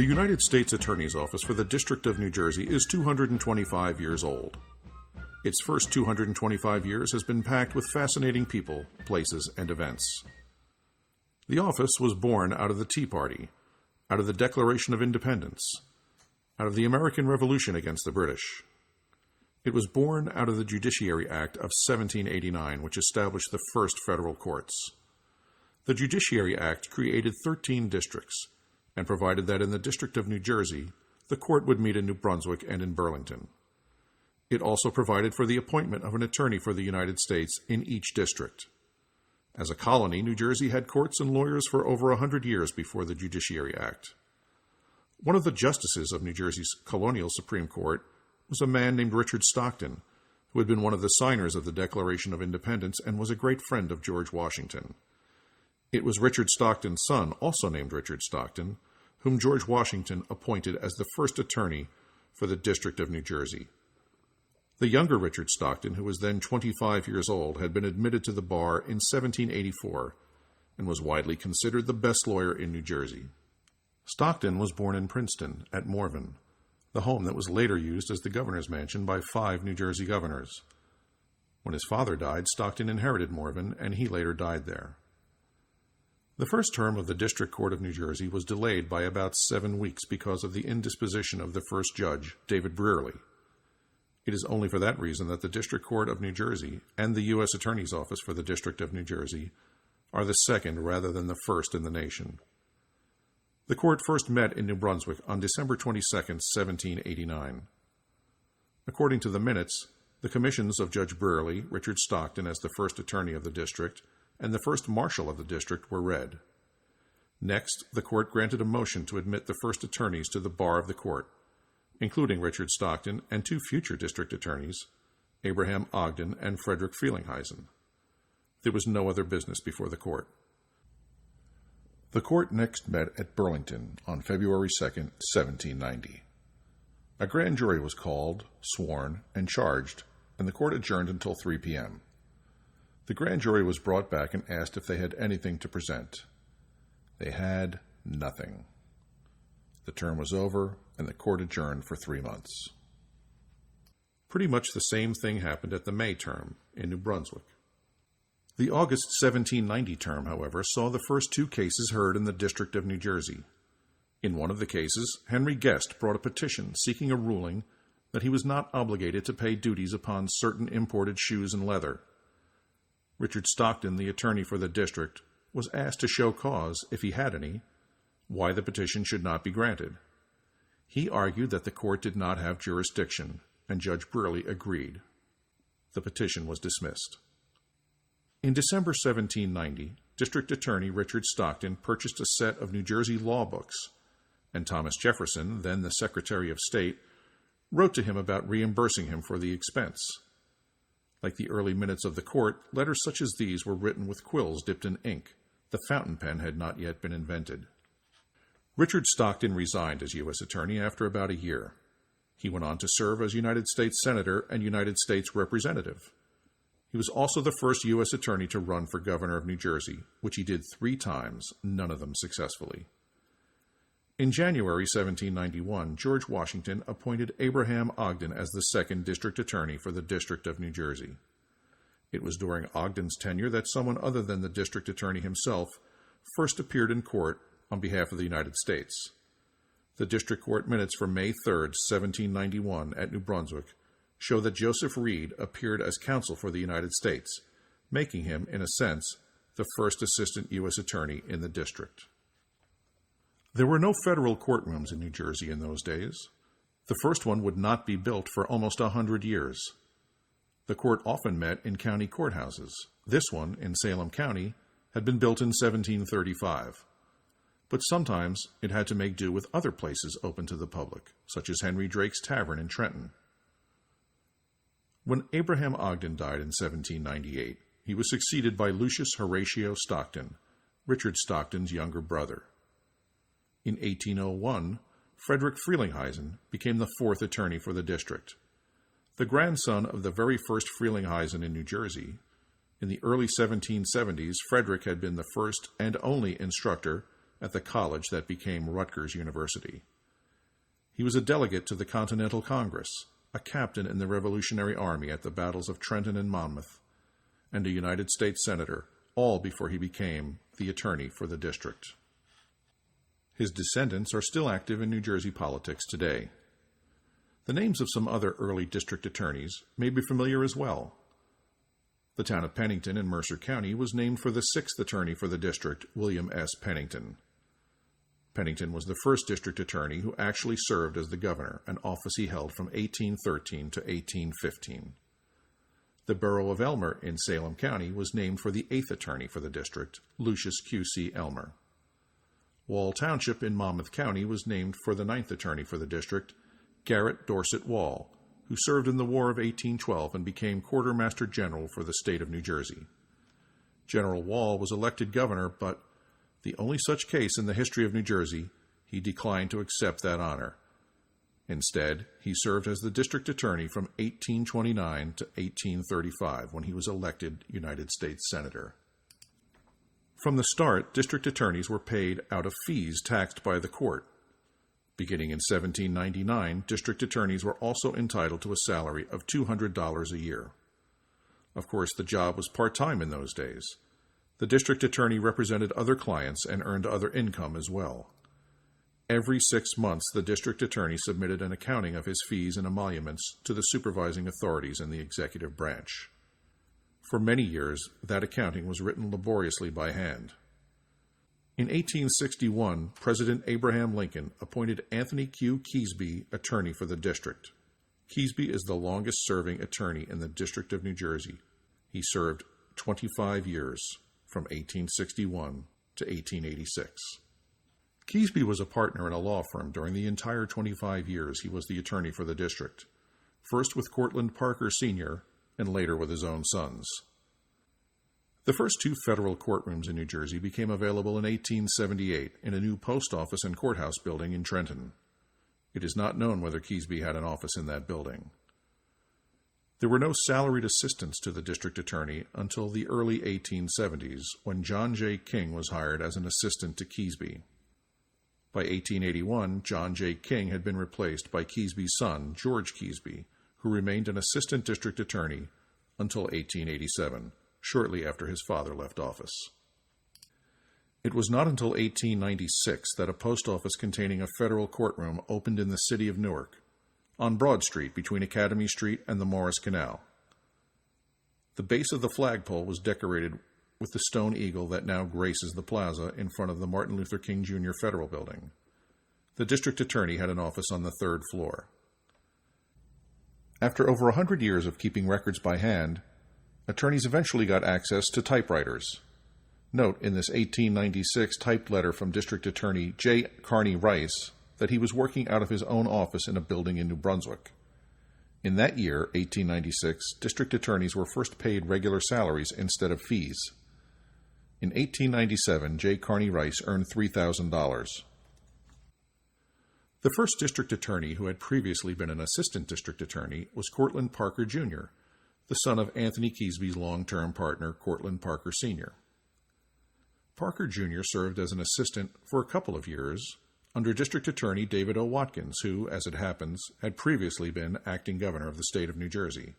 United States Attorney's Office for the District of New Jersey is 225 years old. Its first 225 years has been packed with fascinating people, places, and events. The office was born out of the Tea Party, out of the Declaration of Independence, out of the American Revolution against the British. It was born out of the Judiciary Act of 1789, which established the first federal courts. The Judiciary Act created 13 districts and provided that in the District of New Jersey, the court would meet in New Brunswick and in Burlington. It also provided for the appointment of an attorney for the United States in each district. As a colony, New Jersey had courts and lawyers for over 100 years before the Judiciary Act. One of the justices of New Jersey's colonial Supreme Court was a man named Richard Stockton, who had been one of the signers of the Declaration of Independence and was a great friend of George Washington. It was Richard Stockton's son, also named Richard Stockton, whom George Washington appointed as the first attorney for the District of New Jersey. The younger Richard Stockton, who was then 25 years old, had been admitted to the bar in 1784 and was widely considered the best lawyer in New Jersey. Stockton was born in Princeton, at Morven, the home that was later used as the governor's mansion by 5 New Jersey governors. When his father died, Stockton inherited Morven, and he later died there. The first term of the District Court of New Jersey was delayed by about 7 weeks because of the indisposition of the first judge, David Brearley. It is only for that reason that the District Court of New Jersey and the U.S. Attorney's Office for the District of New Jersey are the second rather than the first in the nation. The court first met in New Brunswick on December 22, 1789. According to the minutes, the commissions of Judge Brearley, Richard Stockton as the first attorney of the district, and the first marshal of the district were read. Next, the court granted a motion to admit the first attorneys to the bar of the court, including Richard Stockton and 2 future district attorneys, Abraham Ogden and Frederick Frelinghuysen. There was no other business before the court. The court next met at Burlington on February 2, 1790. A grand jury was called, sworn, and charged, and the court adjourned until 3 p.m. The grand jury was brought back and asked if they had anything to present. They had nothing. The term was over, and the court adjourned for 3 months. Pretty much the same thing happened at the May term in New Brunswick. The August 1790 term, however, saw the first 2 cases heard in the District of New Jersey. In one of the cases, Henry Guest brought a petition seeking a ruling that he was not obligated to pay duties upon certain imported shoes and leather. Richard Stockton, the attorney for the district, was asked to show cause, if he had any, why the petition should not be granted. He argued that the court did not have jurisdiction, and Judge Brearley agreed. The petition was dismissed. In December 1790, District Attorney Richard Stockton purchased a set of New Jersey law books, and Thomas Jefferson, then the Secretary of State, wrote to him about reimbursing him for the expense. Like the early minutes of the court, letters such as these were written with quills dipped in ink. The fountain pen had not yet been invented. Richard Stockton resigned as U.S. Attorney after about a year. He went on to serve as United States Senator and United States Representative. He was also the first U.S. Attorney to run for Governor of New Jersey, which he did 3 times, none of them successfully. In January 1791, George Washington appointed Abraham Ogden as the 2nd District Attorney for the District of New Jersey. It was during Ogden's tenure that someone other than the District Attorney himself first appeared in court on behalf of the United States. The District Court minutes for May 3, 1791, at New Brunswick, show that Joseph Reed appeared as counsel for the United States, making him, in a sense, the first Assistant U.S. Attorney in the district. There were no federal courtrooms in New Jersey in those days. The first one would not be built for almost 100 years. The court often met in county courthouses. This one, in Salem County, had been built in 1735. But sometimes it had to make do with other places open to the public, such as Henry Drake's Tavern in Trenton. When Abraham Ogden died in 1798, he was succeeded by Lucius Horatio Stockton, Richard Stockton's younger brother. In 1801, Frederick Frelinghuysen became the 4th attorney for the district. The grandson of the very first Frelinghuysen in New Jersey, in the early 1770s, Frederick had been the first and only instructor at the college that became Rutgers University. He was a delegate to the Continental Congress, a captain in the Revolutionary Army at the battles of Trenton and Monmouth, and a United States Senator, all before he became the attorney for the district. His descendants are still active in New Jersey politics today. The names of some other early district attorneys may be familiar as well. The town of Pennington in Mercer County was named for the sixth attorney for the district, William S. Pennington. Pennington was the first district attorney who actually served as the governor, an office he held from 1813 to 1815. The borough of Elmer in Salem County was named for the eighth attorney for the district, Lucius Q.C. Elmer. Wall Township in Monmouth County was named for the ninth attorney for the district, Garrett Dorset Wall, who served in the War of 1812 and became Quartermaster General for the state of New Jersey. General Wall was elected governor, but the only such case in the history of New Jersey, he declined to accept that honor. Instead, he served as the district attorney from 1829 to 1835, when he was elected United States Senator. From the start, district attorneys were paid out of fees taxed by the court. Beginning in 1799, district attorneys were also entitled to a salary of $200 a year. Of course, the job was part-time in those days. The district attorney represented other clients and earned other income as well. Every 6 months, the district attorney submitted an accounting of his fees and emoluments to the supervising authorities in the executive branch. For many years, that accounting was written laboriously by hand. In 1861, President Abraham Lincoln appointed Anthony Q. Keesby attorney for the district. Keesby is the longest-serving attorney in the District of New Jersey. He served 25 years, from 1861 to 1886. Keesby was a partner in a law firm during the entire 25 years he was the attorney for the district, first with Cortlandt Parker Sr. and later with his own sons. The first two federal courtrooms in New Jersey became available in 1878 in a new post office and courthouse building in Trenton. It is not known whether Keesby had an office in that building. There were no salaried assistants to the district attorney until the early 1870s, when John J. King was hired as an assistant to Keesby. By 1881, John J. King had been replaced by Keesby's son, George Keesby, who remained an assistant district attorney until 1887, shortly after his father left office. It was not until 1896 that a post office containing a federal courtroom opened in the city of Newark, on Broad Street between Academy Street and the Morris Canal. The base of the flagpole was decorated with the stone eagle that now graces the plaza in front of the Martin Luther King Jr. Federal Building. The district attorney had an office on the third floor. After over 100 years of keeping records by hand, attorneys eventually got access to typewriters. Note in this 1896 typed letter from District Attorney J. Carney Rice that he was working out of his own office in a building in New Brunswick. In that year, 1896, district attorneys were first paid regular salaries instead of fees. In 1897, J. Carney Rice earned $3,000. The first district attorney who had previously been an assistant district attorney was Cortlandt Parker Jr., the son of Anthony Keesby's long-term partner, Cortlandt Parker Sr. Parker Jr. served as an assistant for a couple of years under District Attorney David O. Watkins, who, as it happens, had previously been acting governor of the state of New Jersey.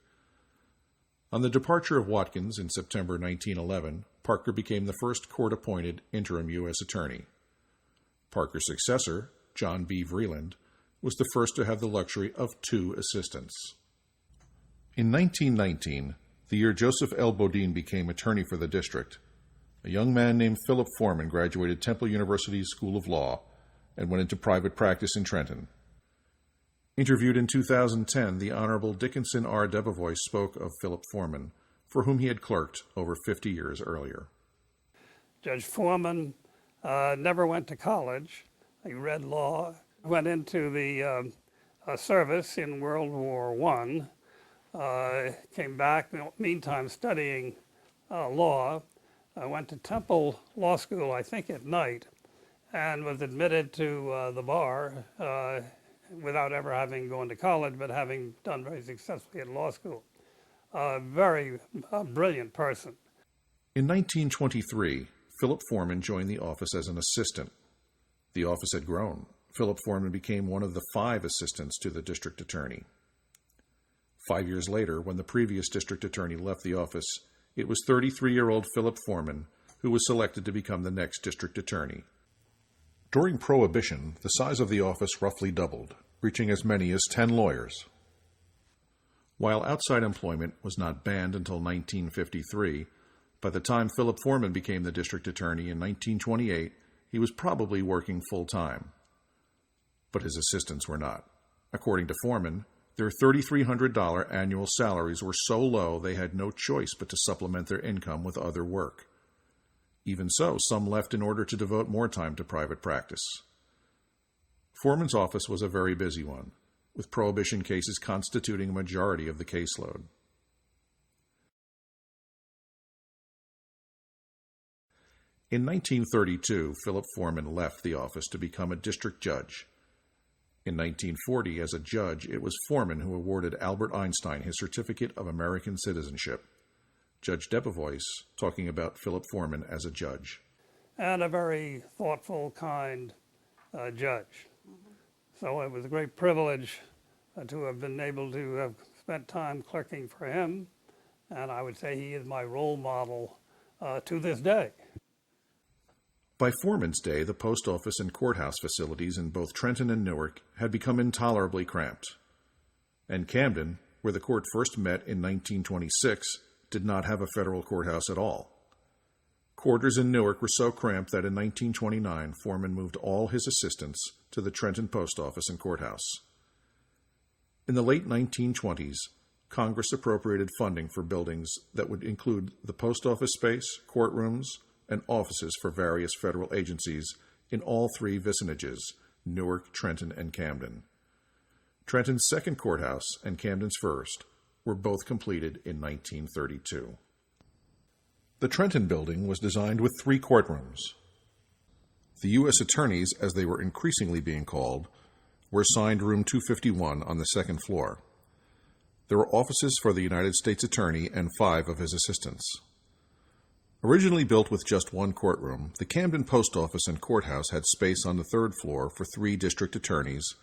On the departure of Watkins in September 1911, Parker became the first court-appointed interim U.S. attorney. Parker's successor, John B. Vreeland, was the first to have the luxury of 2 assistants. In 1919, the year Joseph L. Bodine became attorney for the district, a young man named Philip Foreman graduated Temple University's School of Law and went into private practice in Trenton. Interviewed in 2010, the Honorable Dickinson R. Debevoise spoke of Philip Foreman, for whom he had clerked over 50 years earlier. Judge Foreman never went to college. He read law, went into the service in World War I, came back, meantime studying law, went to Temple Law School, I think at night, and was admitted to the bar without ever having gone to college, but having done very successfully at law school. Very brilliant person. In 1923, Philip Foreman joined the office as an assistant. The office had grown. Philip Foreman became one of the 5 assistants to the district attorney. 5 years later, when the previous district attorney left the office, it was 33-year-old Philip Foreman who was selected to become the next district attorney. During Prohibition, the size of the office roughly doubled, reaching as many as 10 lawyers. While outside employment was not banned until 1953, by the time Philip Foreman became the district attorney in 1928, he was probably working full-time. But his assistants were not. According to Foreman, their $3,300 annual salaries were so low they had no choice but to supplement their income with other work. Even so, some left in order to devote more time to private practice. Foreman's office was a very busy one, with prohibition cases constituting a majority of the caseload. In 1932, Philip Foreman left the office to become a district judge. In 1940, as a judge, it was Foreman who awarded Albert Einstein his Certificate of American Citizenship. Judge Debevoise talking about Philip Foreman as a judge. And a very thoughtful, kind judge. So it was a great privilege to have been able to have spent time clerking for him, and I would say he is my role model to this day. By Foreman's day, the post office and courthouse facilities in both Trenton and Newark had become intolerably cramped. And Camden, where the court first met in 1926, did not have a federal courthouse at all. Quarters in Newark were so cramped that in 1929, Foreman moved all his assistants to the Trenton post office and courthouse. In the late 1920s, Congress appropriated funding for buildings that would include the post office space, courtrooms, and offices for various federal agencies in all 3 vicinages, Newark, Trenton, and Camden. Trenton's second courthouse and Camden's first were both completed in 1932. The Trenton building was designed with 3 courtrooms. The U.S. attorneys, as they were increasingly being called, were assigned room 251 on the second floor. There were offices for the United States Attorney and 5 of his assistants. Originally built with just 1 courtroom, the Camden Post Office and Courthouse had space on the 3rd floor for 3 district attorneys,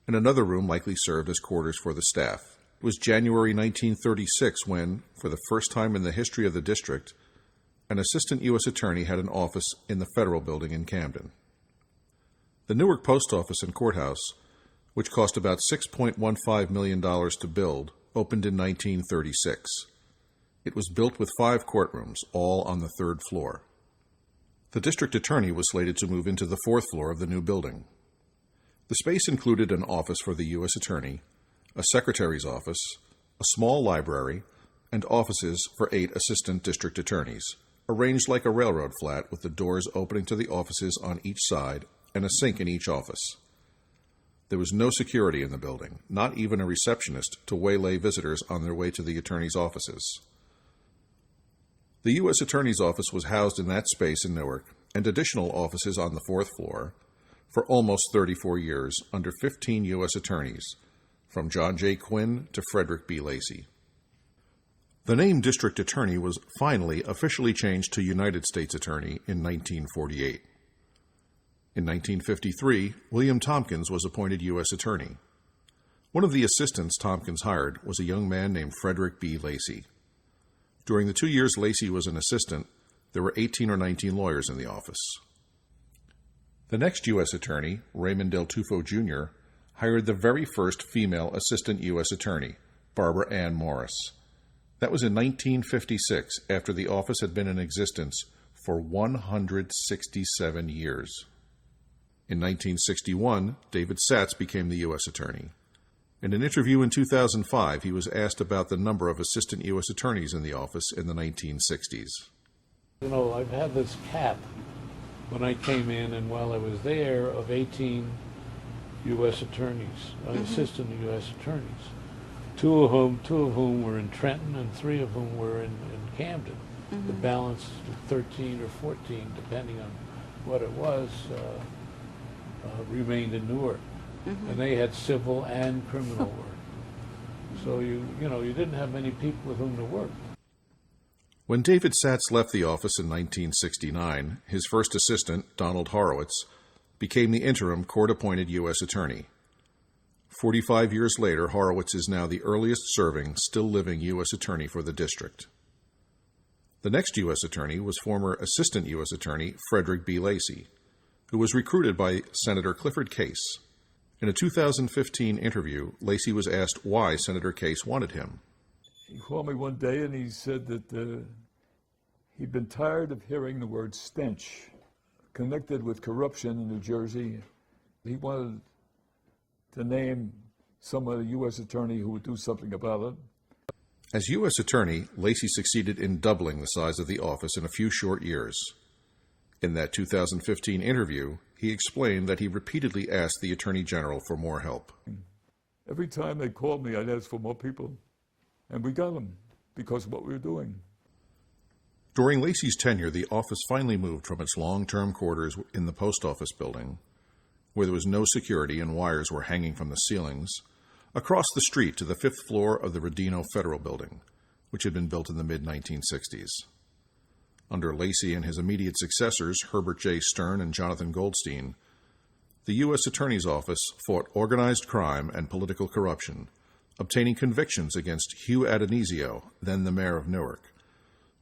and another room likely served as quarters for the staff. It was January 1936 when, for the first time in the history of the district, an assistant U.S. attorney had an office in the federal building in Camden. The Newark Post Office and Courthouse, which cost about $6.15 million to build, opened in 1936. It was built with 5 courtrooms, all on the 3rd floor. The district attorney was slated to move into the 4th floor of the new building. The space included an office for the U.S. attorney, a secretary's office, a small library, and offices for 8 assistant district attorneys, arranged like a railroad flat with the doors opening to the offices on each side and a sink in each office. There was no security in the building, not even a receptionist to waylay visitors on their way to the attorney's offices. The U.S. Attorney's Office was housed in that space in Newark, and additional offices on the 4th floor, for almost 34 years under 15 U.S. attorneys, from John J. Quinn to Frederick B. Lacy. The name District Attorney was finally officially changed to United States Attorney in 1948. In 1953, William Tompkins was appointed U.S. Attorney. One of the assistants Tompkins hired was a young man named Frederick B. Lacy. During the 2 years Lacy was an assistant, there were 18 or 19 lawyers in the office. The next U.S. Attorney, Raymond Del Tufo, Jr., hired the very first female assistant U.S. Attorney, Barbara Ann Morris. That was in 1956, after the office had been in existence for 167 years. In 1961, David Satz became the U.S. Attorney. In an interview in 2005, he was asked about the number of assistant U.S. attorneys in the office in the 1960s. You know, I've had this cap when I came in and while I was there of 18 U.S. attorneys, assistant U.S. attorneys, two of whom were in Trenton and 3 of whom were in Camden. The balance, 13 or 14, depending on what it was, remained in Newark. And they had civil and criminal work. So you didn't have many people with whom to work. When David Satz left the office in 1969, his first assistant, Donald Horowitz, became the interim court-appointed U.S. Attorney. 45 years later, Horowitz is now the earliest-serving, still-living U.S. Attorney for the district. The next U.S. Attorney was former Assistant U.S. Attorney Frederick B. Lacy, who was recruited by Senator Clifford Case. In a 2015 interview, Lacy was asked why Senator Case wanted him. He called me one day and he said that he'd been tired of hearing the word stench connected with corruption in New Jersey. He wanted to name someone, a U.S. attorney, who would do something about it. As U.S. Attorney, Lacy succeeded in doubling the size of the office in a few short years. In that 2015 interview, he explained that he repeatedly asked the Attorney General for more help. Every time they called me, I'd ask for more people, and we got them because of what we were doing. During Lacy's tenure, the office finally moved from its long-term quarters in the post office building, where there was no security and wires were hanging from the ceilings, across the street to the 5th floor of the Rodino Federal Building, which had been built in the mid-1960s. Under Lacy and his immediate successors, Herbert J. Stern and Jonathan Goldstein, the U.S. Attorney's Office fought organized crime and political corruption, obtaining convictions against Hugh Adonisio, then the mayor of Newark,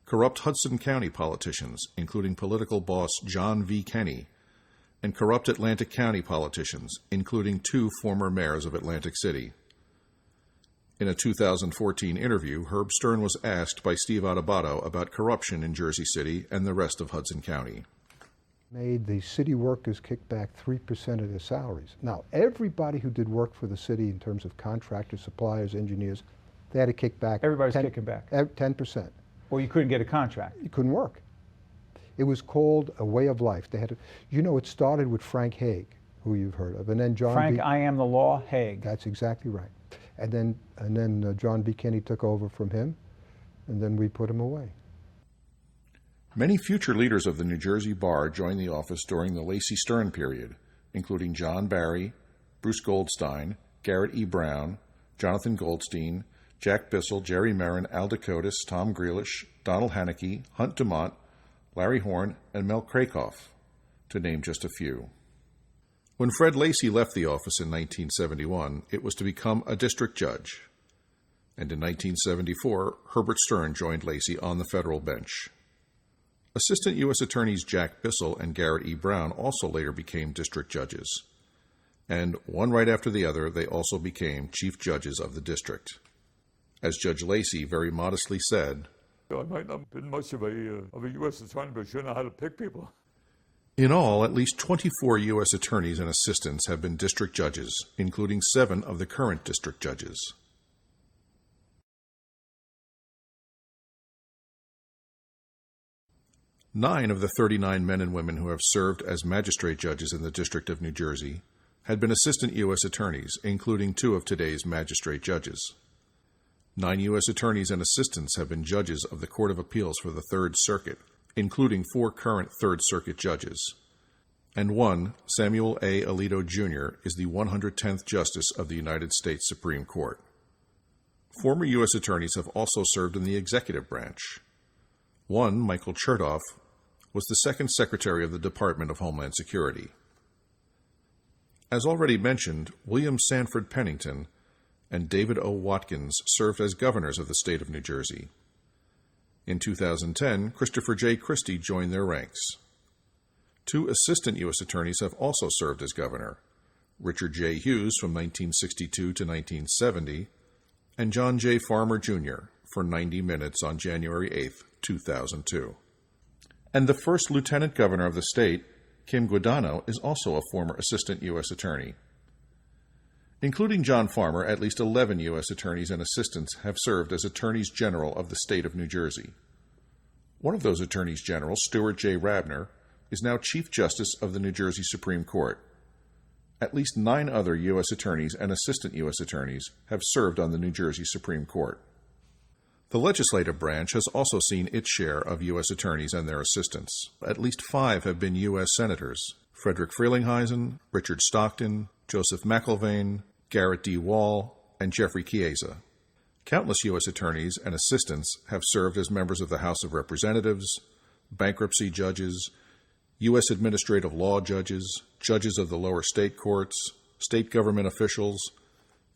corrupt Hudson County politicians, including political boss John V. Kenney, and corrupt Atlantic County politicians, including 2 former mayors of Atlantic City. In a 2014 interview, Herb Stern was asked by Steve Adubato about corruption in Jersey City and the rest of Hudson County. Made the city workers kick back 3% of their salaries. Now, everybody who did work for the city in terms of contractors, suppliers, engineers, they had to kick back. Everybody's kicking back. 10%. Or you couldn't get a contract. You couldn't work. It was called a way of life. They had to, it started with Frank Hague, who you've heard of, and then John Frank, B. I am the law, Hague. That's exactly right. And then John B. Kenney took over from him, and then we put him away. Many future leaders of the New Jersey Bar joined the office during the Lacy-Stern period, including John Barry, Bruce Goldstein, Garrett E. Brown, Jonathan Goldstein, Jack Bissell, Jerry Merrin, Al Dakotas, Tom Grealish, Donald Haneke, Hunt Dumont, Larry Horn, and Mel Krakoff, to name just a few. When Fred Lacy left the office in 1971, it was to become a district judge. And in 1974, Herbert Stern joined Lacy on the federal bench. Assistant U.S. Attorneys Jack Bissell and Garrett E. Brown also later became district judges. And one right after the other, they also became chief judges of the district. As Judge Lacy very modestly said, I might not have been much of a U.S. attorney, but sure know how to pick people. In all, at least 24 U.S. attorneys and assistants have been district judges, including 7 of the current district judges. Nine of the 39 men and women who have served as magistrate judges in the District of New Jersey had been assistant U.S. attorneys, including 2 of today's magistrate judges. 9 U.S. attorneys and assistants have been judges of the Court of Appeals for the Third Circuit, including 4 current Third Circuit judges. And 1, Samuel A. Alito, Jr., is the 110th Justice of the United States Supreme Court. Former U.S. attorneys have also served in the executive branch. 1, Michael Chertoff, was the 2nd Secretary of the Department of Homeland Security. As already mentioned, William Sanford Pennington and David O. Watkins served as governors of the state of New Jersey. In 2010, Christopher J. Christie joined their ranks. 2 assistant U.S. attorneys have also served as governor, Richard J. Hughes from 1962 to 1970, and John J. Farmer, Jr. for 90 minutes on January 8, 2002. And the first lieutenant governor of the state, Kim Guadagno, is also a former assistant U.S. attorney. Including John Farmer, at least 11 U.S. attorneys and assistants have served as attorneys general of the state of New Jersey. One of those attorneys general, Stuart J. Rabner, is now Chief Justice of the New Jersey Supreme Court. At least 9 other U.S. attorneys and assistant U.S. attorneys have served on the New Jersey Supreme Court. The legislative branch has also seen its share of U.S. attorneys and their assistants. At least 5 have been U.S. senators: Frederick Frelinghuysen, Richard Stockton, Joseph McIlvaine, Garrett D. Wall, and Jeffrey Chiesa. Countless U.S. attorneys and assistants have served as members of the House of Representatives, bankruptcy judges, U.S. administrative law judges, judges of the lower state courts, state government officials,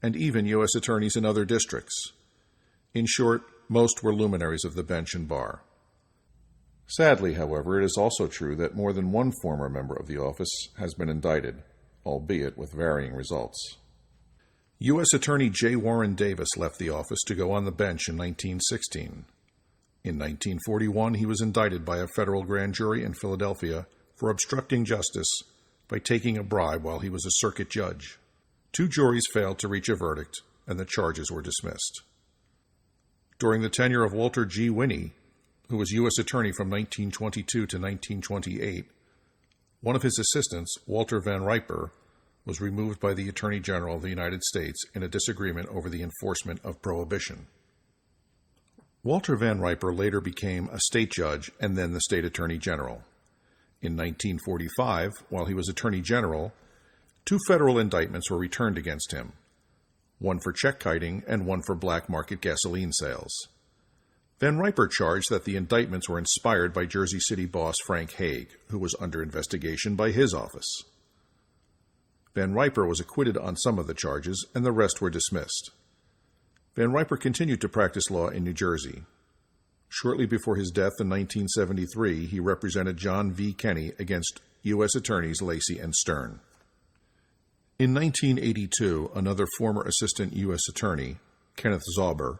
and even U.S. attorneys in other districts. In short, most were luminaries of the bench and bar. Sadly, however, it is also true that more than one former member of the office has been indicted, albeit with varying results. U.S. Attorney J. Warren Davis left the office to go on the bench in 1916. In 1941, he was indicted by a federal grand jury in Philadelphia for obstructing justice by taking a bribe while he was a circuit judge. 2 juries failed to reach a verdict, and the charges were dismissed. During the tenure of Walter G. Winnie, who was U.S. Attorney from 1922 to 1928, one of his assistants, Walter Van Riper, was removed by the Attorney General of the United States in a disagreement over the enforcement of prohibition. Walter Van Riper later became a state judge and then the state Attorney General. In 1945, while he was Attorney General, 2 federal indictments were returned against him, one for check kiting and one for black market gasoline sales. Van Riper charged that the indictments were inspired by Jersey City boss Frank Hague, who was under investigation by his office. Van Riper was acquitted on some of the charges, and the rest were dismissed. Van Riper continued to practice law in New Jersey. Shortly before his death in 1973, he represented John V. Kenney against U.S. Attorneys Lacey and Stern. In 1982, another former assistant U.S. Attorney, Kenneth Zauber,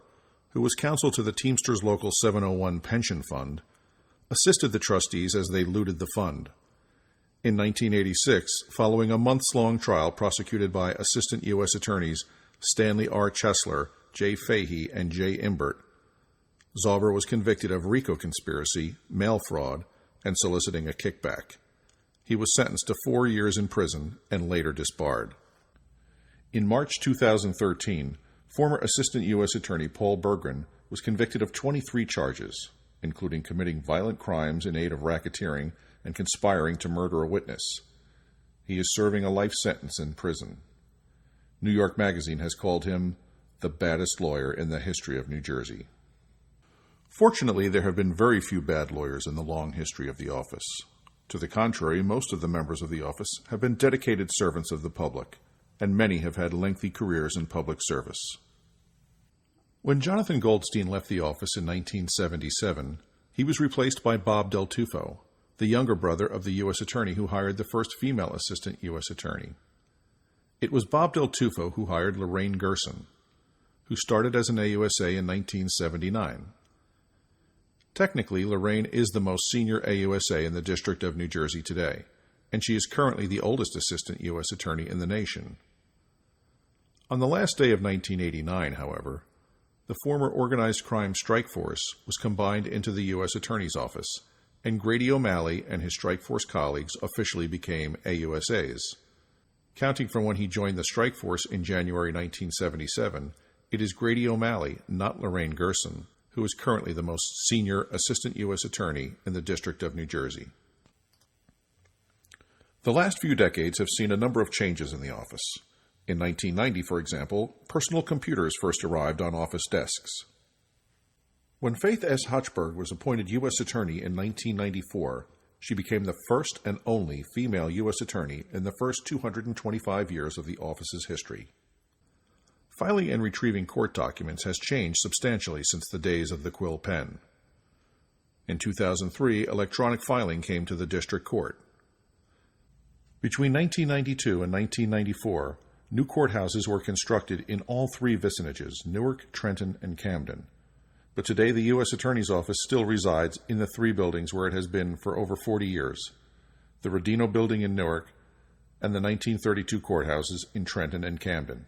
who was counsel to the Teamsters Local 701 Pension Fund, assisted the trustees as they looted the fund. In 1986, following a months-long trial prosecuted by Assistant U.S. Attorneys Stanley R. Chesler, J. Fahey, and J. Imbert, Zauber was convicted of RICO conspiracy, mail fraud, and soliciting a kickback. He was sentenced to 4 years in prison and later disbarred. In March 2013, former Assistant U.S. Attorney Paul Berggren was convicted of 23 charges, including committing violent crimes in aid of racketeering and conspiring to murder a witness. He is serving a life sentence in prison. New York Magazine has called him the baddest lawyer in the history of New Jersey. Fortunately, there have been very few bad lawyers in the long history of the office. To the contrary, most of the members of the office have been dedicated servants of the public, and many have had lengthy careers in public service. When Jonathan Goldstein left the office in 1977, he was replaced by Bob Del Tufo, the younger brother of the U.S. Attorney who hired the first female Assistant U.S. Attorney. It was Bob Del Tufo who hired Lorraine Gerson, who started as an AUSA in 1979. Technically, Lorraine is the most senior AUSA in the District of New Jersey today, and she is currently the oldest Assistant U.S. Attorney in the nation. On the last day of 1989, however, the former Organized Crime Strike Force was combined into the U.S. Attorney's Office, and Grady O'Malley and his Strike Force colleagues officially became AUSAs. Counting from when he joined the Strike Force in January 1977, it is Grady O'Malley, not Lorraine Gerson, who is currently the most senior Assistant U.S. Attorney in the District of New Jersey. The last few decades have seen a number of changes in the office. In 1990, for example, personal computers first arrived on office desks. When Faith S. Hochberg was appointed U.S. Attorney in 1994, she became the first and only female U.S. Attorney in the first 225 years of the office's history. Filing and retrieving court documents has changed substantially since the days of the quill pen. In 2003, electronic filing came to the district court. Between 1992 and 1994, new courthouses were constructed in all 3 vicinages, Newark, Trenton, and Camden. But today the U.S. Attorney's Office still resides in the 3 buildings where it has been for over 40 years, the Rodino Building in Newark and the 1932 courthouses in Trenton and Camden.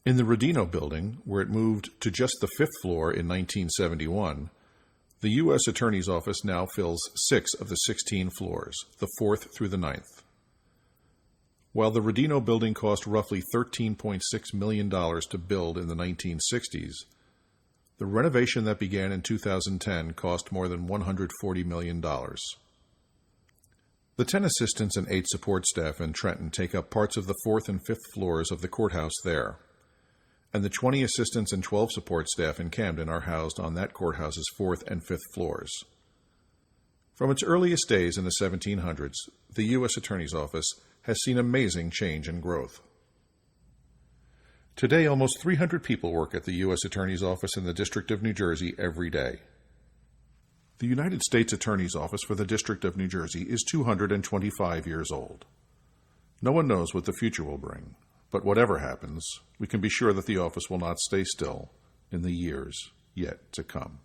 In the Rodino Building, where it moved to just the 5th floor in 1971, the U.S. Attorney's Office now fills 6 of the 16 floors, the 4th through the 9th. While the Rodino Building cost roughly $13.6 million to build in the 1960s, the renovation that began in 2010 cost more than $140 million. The 10 assistants and 8 support staff in Trenton take up parts of the 4th and 5th floors of the courthouse there, and the 20 assistants and 12 support staff in Camden are housed on that courthouse's 4th and 5th floors. From its earliest days in the 1700s, the U.S. Attorney's Office has seen amazing change and growth. Today, almost 300 people work at the U.S. Attorney's Office in the District of New Jersey every day. The United States Attorney's Office for the District of New Jersey is 225 years old. No one knows what the future will bring, but whatever happens, we can be sure that the office will not stay still in the years yet to come.